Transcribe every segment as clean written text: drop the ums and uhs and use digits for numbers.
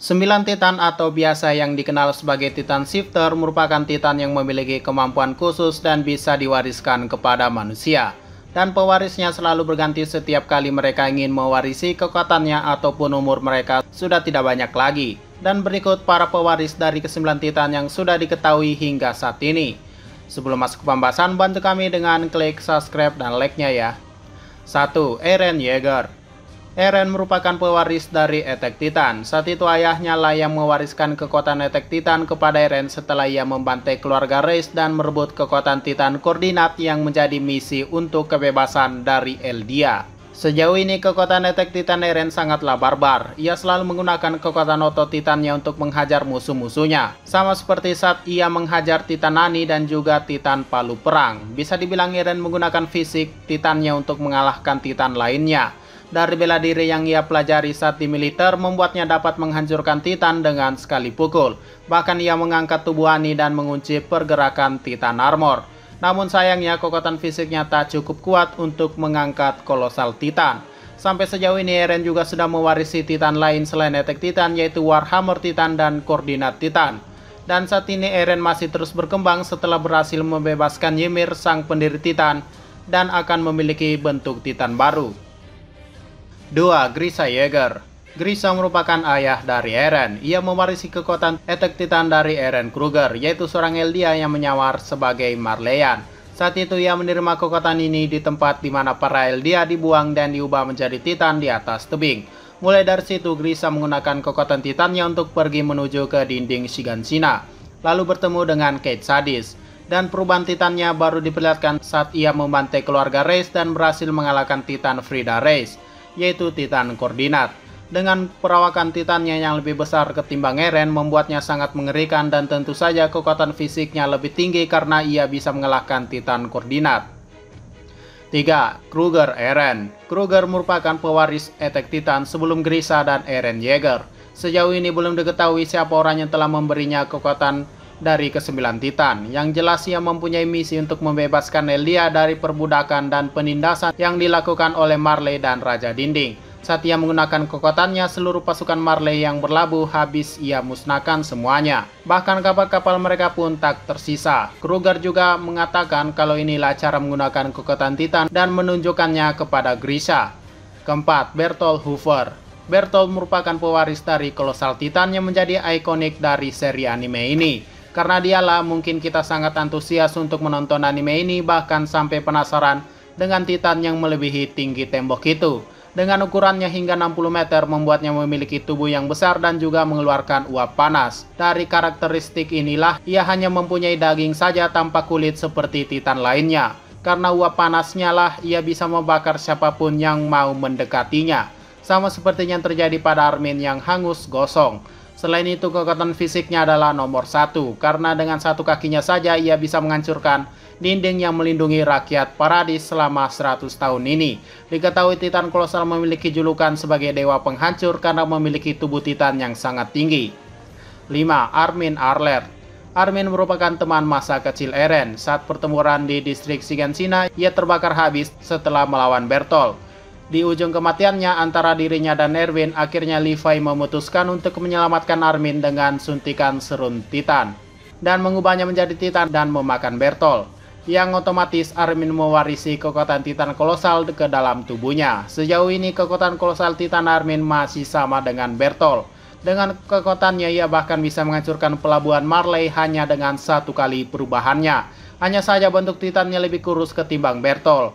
9 Titan atau biasa yang dikenal sebagai Titan Shifter merupakan Titan yang memiliki kemampuan khusus dan bisa diwariskan kepada manusia. Dan pewarisnya selalu berganti setiap kali mereka ingin mewarisi kekuatannya ataupun umur mereka sudah tidak banyak lagi. Dan berikut para pewaris dari ke-9 Titan yang sudah diketahui hingga saat ini. Sebelum masuk ke pembahasan, bantu kami dengan klik subscribe dan like-nya ya. 1. Eren Yeager. Eren merupakan pewaris dari Attack Titan. Saat itu ayahnya lah yang mewariskan kekuatan Attack Titan kepada Eren setelah ia membantai keluarga Reiss dan merebut kekuatan Titan Koordinat yang menjadi misi untuk kebebasan dari Eldia. Sejauh ini kekuatan Attack Titan Eren sangatlah barbar. Ia selalu menggunakan kekuatan otot Titannya untuk menghajar musuh-musuhnya. Sama seperti saat ia menghajar Titan Nani dan juga Titan Palu Perang. Bisa dibilang Eren menggunakan fisik Titannya untuk mengalahkan Titan lainnya. Dari bela diri yang ia pelajari saat di militer membuatnya dapat menghancurkan Titan dengan sekali pukul. Bahkan ia mengangkat tubuh Annie dan mengunci pergerakan Titan Armor. Namun sayangnya kekuatan fisiknya tak cukup kuat untuk mengangkat kolosal Titan. Sampai sejauh ini Eren juga sudah mewarisi Titan lain selain Attack Titan, yaitu Warhammer Titan dan Koordinat Titan. Dan saat ini Eren masih terus berkembang setelah berhasil membebaskan Ymir sang pendiri Titan dan akan memiliki bentuk Titan baru. 2. Grisha Yeager. Grisha merupakan ayah dari Eren. Ia mewarisi kekuatan Attack Titan dari Eren Kruger, yaitu seorang Eldia yang menyamar sebagai Marleyan. Saat itu ia menerima kekuatan ini di tempat di mana para Eldia dibuang dan diubah menjadi Titan di atas tebing. Mulai dari situ Grisha menggunakan kekuatan Titannya untuk pergi menuju ke dinding Shiganshina, lalu bertemu dengan Cait Sadis. Dan perubahan Titannya baru diperlihatkan saat ia membantai keluarga Reiss dan berhasil mengalahkan Titan Frida Reiss, yaitu Titan Koordinat. Dengan perawakan Titannya yang lebih besar ketimbang Eren membuatnya sangat mengerikan dan tentu saja kekuatan fisiknya lebih tinggi karena ia bisa mengalahkan Titan Koordinat. 3. Kruger Eren. Kruger merupakan pewaris Attack Titan sebelum Grisha dan Eren Yeager. Sejauh ini belum diketahui siapa orang yang telah memberinya kekuatan dari ke-9 Titan. Yang jelas ia mempunyai misi untuk membebaskan Eldia dari perbudakan dan penindasan yang dilakukan oleh Marley dan Raja Dinding. Saat ia menggunakan kekuatannya, seluruh pasukan Marley yang berlabuh habis ia musnahkan semuanya. Bahkan kapal-kapal mereka pun tak tersisa. Kruger juga mengatakan kalau inilah cara menggunakan kekuatan Titan dan menunjukkannya kepada Grisha. 4. Bertolt Hoover. Bertolt merupakan pewaris dari kolosal Titan yang menjadi ikonik dari seri anime ini. Karena dialah mungkin kita sangat antusias untuk menonton anime ini, bahkan sampai penasaran dengan Titan yang melebihi tinggi tembok itu. Dengan ukurannya hingga 60 meter membuatnya memiliki tubuh yang besar dan juga mengeluarkan uap panas. Dari karakteristik inilah ia hanya mempunyai daging saja tanpa kulit seperti Titan lainnya. Karena uap panasnya lah ia bisa membakar siapapun yang mau mendekatinya. Sama seperti yang terjadi pada Armin yang hangus gosong. Selain itu kekuatan fisiknya adalah nomor 1, karena dengan satu kakinya saja ia bisa menghancurkan dinding yang melindungi rakyat Paradis selama 100 tahun ini. Diketahui Titan kolosal memiliki julukan sebagai dewa penghancur karena memiliki tubuh Titan yang sangat tinggi. 5. Armin Arlert. Armin merupakan teman masa kecil Eren. Saat pertempuran di distrik Shiganshina, ia terbakar habis setelah melawan Bertolt. Di ujung kematiannya antara dirinya dan Erwin, akhirnya Levi memutuskan untuk menyelamatkan Armin dengan suntikan serum Titan dan mengubahnya menjadi Titan dan memakan Bertolt, yang otomatis Armin mewarisi kekuatan Titan kolosal ke dalam tubuhnya. Sejauh ini kekuatan kolosal Titan Armin masih sama dengan Bertolt. Dengan kekuatannya ia bahkan bisa menghancurkan pelabuhan Marley hanya dengan satu kali perubahannya. Hanya saja bentuk Titannya lebih kurus ketimbang Bertolt.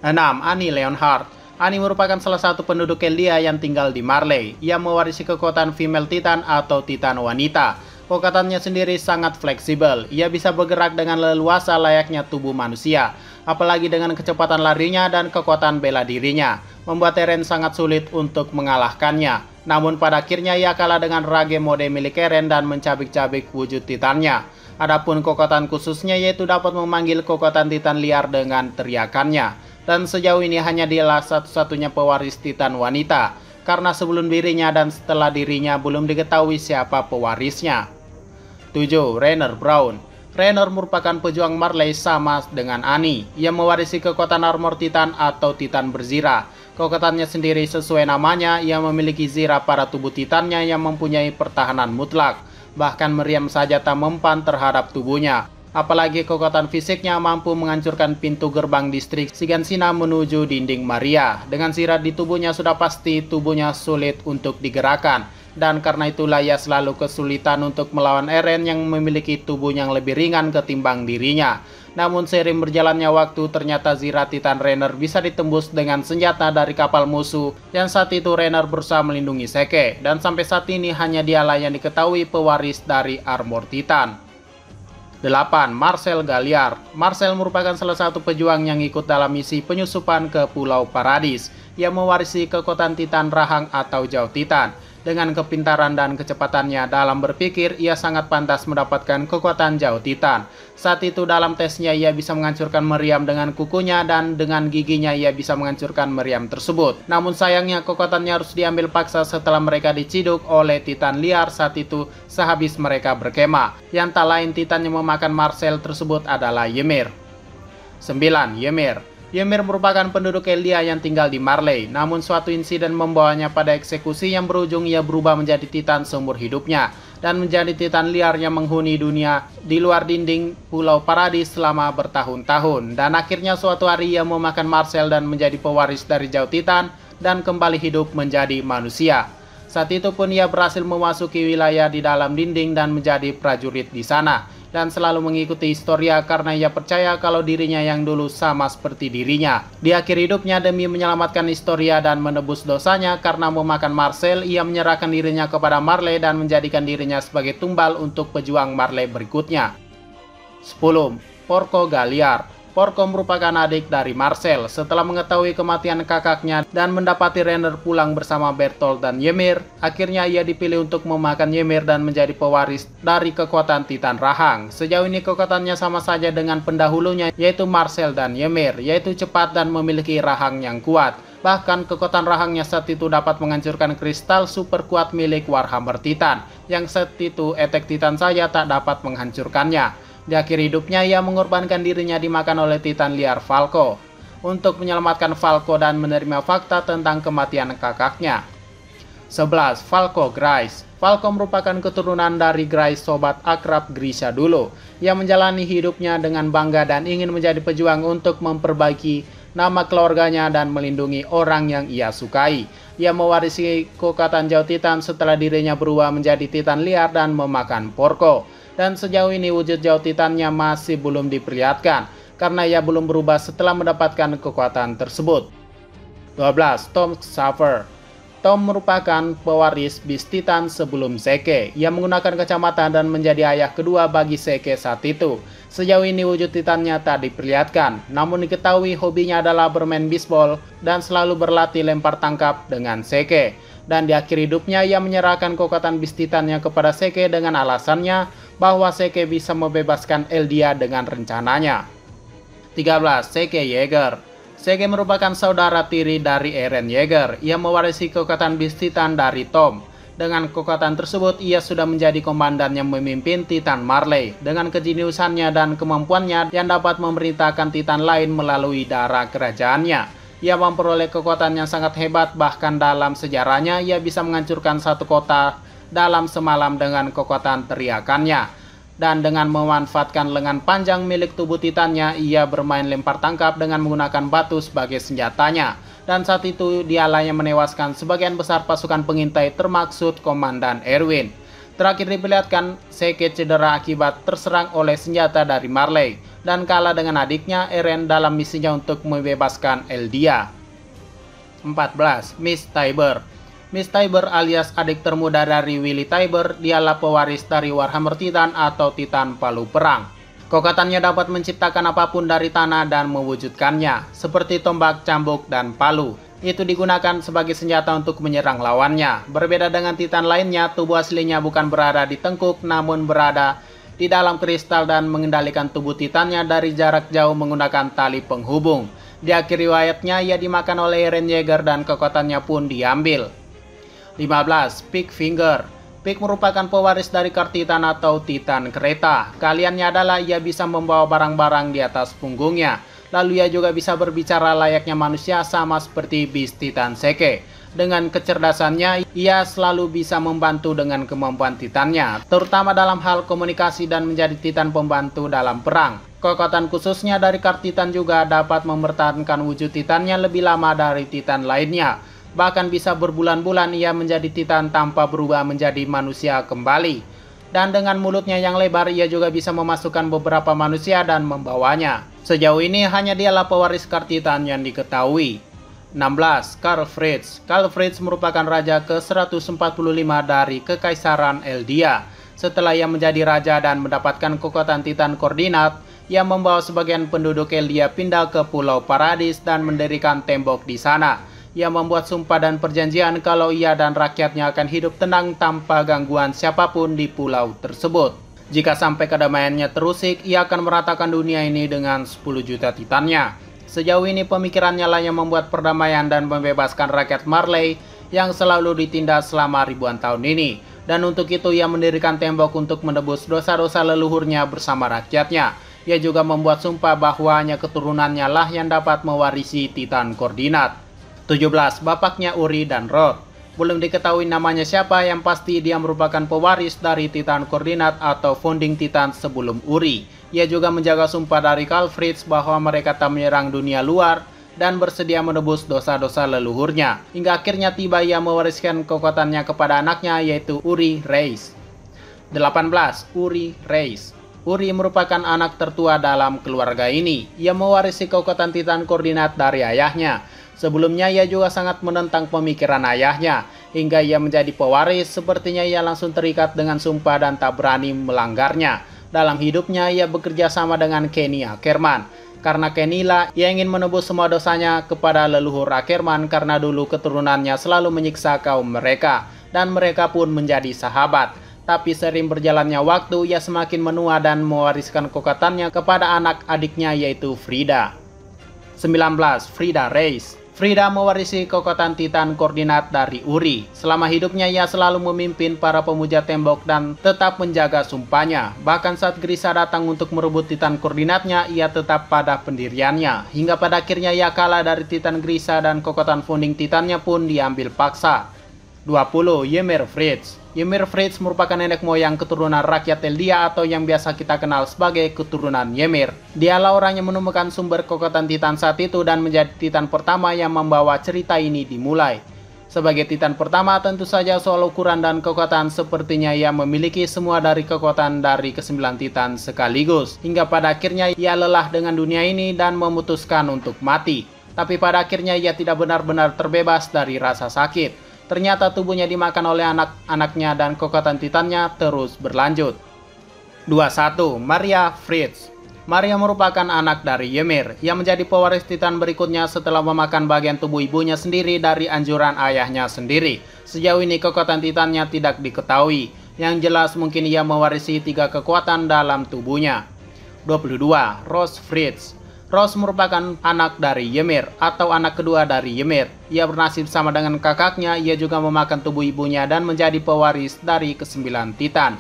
6. Annie Leonhardt. Annie merupakan salah satu penduduk Eldia yang tinggal di Marley. Ia mewarisi kekuatan female Titan atau Titan wanita. Kekuatannya sendiri sangat fleksibel. Ia bisa bergerak dengan leluasa layaknya tubuh manusia. Apalagi dengan kecepatan larinya dan kekuatan bela dirinya. Membuat Eren sangat sulit untuk mengalahkannya. Namun pada akhirnya ia kalah dengan rage mode milik Eren dan mencabik-cabik wujud Titannya. Adapun kekuatan khususnya yaitu dapat memanggil kekuatan Titan liar dengan teriakannya. Dan sejauh ini hanya dialah satu-satunya pewaris Titan wanita, karena sebelum dirinya dan setelah dirinya belum diketahui siapa pewarisnya. 7. Rainer Braun. Raynor merupakan pejuang Marley sama dengan Annie. Ia mewarisi kekuatan armor Titan atau Titan berzira. Kekuatannya sendiri sesuai namanya, ia memiliki zira pada tubuh Titannya yang mempunyai pertahanan mutlak. Bahkan meriam saja tak mempan terhadap tubuhnya. Apalagi kekuatan fisiknya mampu menghancurkan pintu gerbang distrik Shiganshina menuju dinding Maria. Dengan zira di tubuhnya sudah pasti tubuhnya sulit untuk digerakkan. Dan karena itulah ia selalu kesulitan untuk melawan Eren yang memiliki tubuh yang lebih ringan ketimbang dirinya. Namun seiring berjalannya waktu ternyata zira Titan Raynor bisa ditembus dengan senjata dari kapal musuh yang saat itu Raynor berusaha melindungi Zeke. Dan sampai saat ini hanya dialah yang diketahui pewaris dari armor Titan. 8. Marcel Galliard. Marcel merupakan salah satu pejuang yang ikut dalam misi penyusupan ke Pulau Paradis. Ia mewarisi kekuatan Titan Rahang atau Jauh Titan. Dengan kepintaran dan kecepatannya dalam berpikir, ia sangat pantas mendapatkan kekuatan Jauh Titan. Saat itu dalam tesnya ia bisa menghancurkan meriam dengan kukunya dan dengan giginya ia bisa menghancurkan meriam tersebut. Namun sayangnya kekuatannya harus diambil paksa setelah mereka diciduk oleh Titan liar saat itu sehabis mereka berkemah. Yang tak lain Titan yang memakan Marcel tersebut adalah Ymir. 9. Ymir. Ymir merupakan penduduk Eldia yang tinggal di Marley, namun suatu insiden membawanya pada eksekusi yang berujung ia berubah menjadi Titan seumur hidupnya dan menjadi Titan liar yang menghuni dunia di luar dinding Pulau Paradis selama bertahun-tahun. Dan akhirnya suatu hari ia memakan Marcel dan menjadi pewaris dari Jauh Titan dan kembali hidup menjadi manusia. Saat itu pun ia berhasil memasuki wilayah di dalam dinding dan menjadi prajurit di sana. Dan selalu mengikuti Historia karena ia percaya kalau dirinya yang dulu sama seperti dirinya. Di akhir hidupnya demi menyelamatkan Historia dan menebus dosanya karena memakan Marcel, ia menyerahkan dirinya kepada Marley dan menjadikan dirinya sebagai tumbal untuk pejuang Marley berikutnya. 10. Porco Galliard. Porco merupakan adik dari Marcel. Setelah mengetahui kematian kakaknya dan mendapati Raynor pulang bersama Bertolt dan Ymir, akhirnya ia dipilih untuk memakan Ymir dan menjadi pewaris dari kekuatan Titan Rahang. Sejauh ini kekuatannya sama saja dengan pendahulunya yaitu Marcel dan Ymir, yaitu cepat dan memiliki rahang yang kuat. Bahkan kekuatan rahangnya saat itu dapat menghancurkan kristal super kuat milik Warhammer Titan, yang saat itu Attack Titan saja tak dapat menghancurkannya. Di akhir hidupnya ia mengorbankan dirinya dimakan oleh Titan liar Falco untuk menyelamatkan Falco dan menerima fakta tentang kematian kakaknya. 11. Falco Grice. Falco merupakan keturunan dari Grice, sobat akrab Grisha dulu. Ia menjalani hidupnya dengan bangga dan ingin menjadi pejuang untuk memperbaiki nama keluarganya dan melindungi orang yang ia sukai. Ia mewarisi kekuatan Jauh Titan setelah dirinya berubah menjadi Titan liar dan memakan Porco. Dan sejauh ini wujud Jauh Titannya masih belum diperlihatkan karena ia belum berubah setelah mendapatkan kekuatan tersebut. 12. Tom Xaver. Tom merupakan pewaris Beast Titan sebelum Zeke. Ia menggunakan kacamata dan menjadi ayah kedua bagi Zeke saat itu. Sejauh ini wujud Titannya tak diperlihatkan, namun diketahui hobinya adalah bermain bisbol dan selalu berlatih lempar tangkap dengan Zeke. Dan di akhir hidupnya ia menyerahkan kekuatan Beast Titannya kepada Zeke dengan alasannya bahwa Zeke bisa membebaskan Eldia dengan rencananya. 13. Zeke Yeager. Zeke merupakan saudara tiri dari Eren Yeager. Ia mewarisi kekuatan Beast Titan dari Tom. Dengan kekuatan tersebut, ia sudah menjadi komandan yang memimpin Titan Marley. Dengan kejeniusannya dan kemampuannya yang dapat memerintahkan Titan lain melalui darah kerajaannya. Ia memperoleh kekuatan yang sangat hebat, bahkan dalam sejarahnya ia bisa menghancurkan satu kota dalam semalam dengan kekuatan teriakannya. Dan dengan memanfaatkan lengan panjang milik tubuh Titannya, ia bermain lempar tangkap dengan menggunakan batu sebagai senjatanya. Dan saat itu dialah yang menewaskan sebagian besar pasukan pengintai termaksud Komandan Erwin. Terakhir diperlihatkan, Zeke cedera akibat terserang oleh senjata dari Marley dan kalah dengan adiknya Eren dalam misinya untuk membebaskan Eldia. 14. Miss Tiber. Miss Tiber alias adik termuda dari Willy Tiber, dialah pewaris dari Warhammer Titan atau Titan Palu Perang. Kekuatannya dapat menciptakan apapun dari tanah dan mewujudkannya, seperti tombak, cambuk, dan palu. Itu digunakan sebagai senjata untuk menyerang lawannya. Berbeda dengan Titan lainnya, tubuh aslinya bukan berada di tengkuk, namun berada di dalam kristal dan mengendalikan tubuh Titannya dari jarak jauh menggunakan tali penghubung. Di akhir riwayatnya, ia dimakan oleh Eren Yeager dan kekuatannya pun diambil. 15. Big Finger. Pig merupakan pewaris dari kar Titan atau Titan kereta. Keahliannya adalah ia bisa membawa barang-barang di atas punggungnya. Lalu ia juga bisa berbicara layaknya manusia sama seperti Beast Titan Seke. Dengan kecerdasannya, ia selalu bisa membantu dengan kemampuan Titannya, terutama dalam hal komunikasi dan menjadi Titan pembantu dalam perang. Kekuatan khususnya dari kar Titan juga dapat mempertahankan wujud Titannya lebih lama dari Titan lainnya. Bahkan bisa berbulan-bulan ia menjadi Titan tanpa berubah menjadi manusia kembali. Dan dengan mulutnya yang lebar, ia juga bisa memasukkan beberapa manusia dan membawanya. Sejauh ini hanya dialah pewaris kar Titan yang diketahui. 16. Karl Fritz. Karl Fritz merupakan raja ke-145 dari Kekaisaran Eldia. Setelah ia menjadi raja dan mendapatkan kekuatan Titan koordinat, ia membawa sebagian penduduk Eldia pindah ke Pulau Paradis dan mendirikan tembok di sana. Ia membuat sumpah dan perjanjian kalau ia dan rakyatnya akan hidup tenang tanpa gangguan siapapun di pulau tersebut. Jika sampai kedamaiannya terusik, ia akan meratakan dunia ini dengan 10 juta Titannya. Sejauh ini pemikirannya lah yang membuat perdamaian dan membebaskan rakyat Marley yang selalu ditindas selama ribuan tahun ini. Dan untuk itu ia mendirikan tembok untuk menebus dosa-dosa leluhurnya bersama rakyatnya. Ia juga membuat sumpah bahwa hanya keturunannya lah yang dapat mewarisi Titan koordinat. 17. Bapaknya Uri dan Rod. Belum diketahui namanya siapa, yang pasti dia merupakan pewaris dari Titan koordinat atau founding Titan sebelum Uri. Ia juga menjaga sumpah dari Karl Fritz bahwa mereka tak menyerang dunia luar dan bersedia menebus dosa-dosa leluhurnya. Hingga akhirnya tiba ia mewariskan kekuatannya kepada anaknya yaitu Uri Reis. 18. Uri Reis. Uri merupakan anak tertua dalam keluarga ini. Ia mewarisi kekuatan Titan koordinat dari ayahnya. Sebelumnya ia juga sangat menentang pemikiran ayahnya. Hingga ia menjadi pewaris, sepertinya ia langsung terikat dengan sumpah dan tak berani melanggarnya. Dalam hidupnya ia bekerja sama dengan Kenny Ackerman. Karena Kenny lah ia ingin menebus semua dosanya kepada leluhur Ackerman karena dulu keturunannya selalu menyiksa kaum mereka. Dan mereka pun menjadi sahabat. Tapi sering berjalannya waktu ia semakin menua dan mewariskan kekuatannya kepada anak adiknya yaitu Frida. 19. Frida Reis. Frida mewarisi kekuatan Titan koordinat dari Uri. Selama hidupnya ia selalu memimpin para pemuja tembok dan tetap menjaga sumpahnya. Bahkan saat Grisa datang untuk merebut Titan koordinatnya, ia tetap pada pendiriannya. Hingga pada akhirnya ia kalah dari Titan Grisa dan kekuatan founding Titannya pun diambil paksa. 20. Ymir Fritz. Ymir Fritz merupakan nenek moyang keturunan rakyat Eldia atau yang biasa kita kenal sebagai keturunan Ymir. Dialah orang yang menemukan sumber kekuatan Titan saat itu dan menjadi Titan pertama yang membawa cerita ini dimulai. Sebagai Titan pertama tentu saja soal ukuran dan kekuatan sepertinya ia memiliki semua dari kekuatan dari ke-9 Titan sekaligus. Hingga pada akhirnya ia lelah dengan dunia ini dan memutuskan untuk mati. Tapi pada akhirnya ia tidak benar-benar terbebas dari rasa sakit. Ternyata tubuhnya dimakan oleh anak-anaknya dan kekuatan Titannya terus berlanjut. 21. Maria Fritz. Maria merupakan anak dari Ymir. Ia menjadi pewaris Titan berikutnya setelah memakan bagian tubuh ibunya sendiri dari anjuran ayahnya sendiri. Sejauh ini kekuatan Titannya tidak diketahui. Yang jelas mungkin ia mewarisi 3 kekuatan dalam tubuhnya. 22. Rose Fritz. Rose merupakan anak dari Ymir atau anak kedua dari Ymir. Ia bernasib sama dengan kakaknya, ia juga memakan tubuh ibunya dan menjadi pewaris dari ke-9 Titan.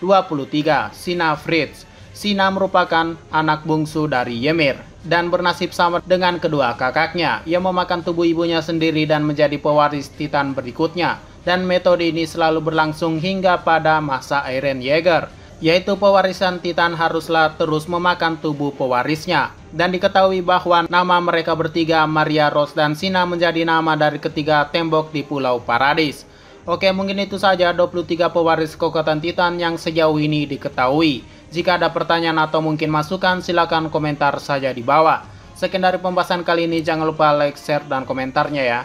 23. Sina Fritz. Sina merupakan anak bungsu dari Ymir dan bernasib sama dengan kedua kakaknya. Ia memakan tubuh ibunya sendiri dan menjadi pewaris Titan berikutnya. Dan metode ini selalu berlangsung hingga pada masa Iron Jaeger, yaitu pewarisan Titan haruslah terus memakan tubuh pewarisnya. Dan diketahui bahwa nama mereka bertiga, Maria, Rose, dan Sina menjadi nama dari ketiga tembok di Pulau Paradis. Oke, mungkin itu saja 23 pewaris kekuatan Titan yang sejauh ini diketahui. Jika ada pertanyaan atau mungkin masukan, silakan komentar saja di bawah. Sekian dari pembahasan kali ini, jangan lupa like, share, dan komentarnya ya.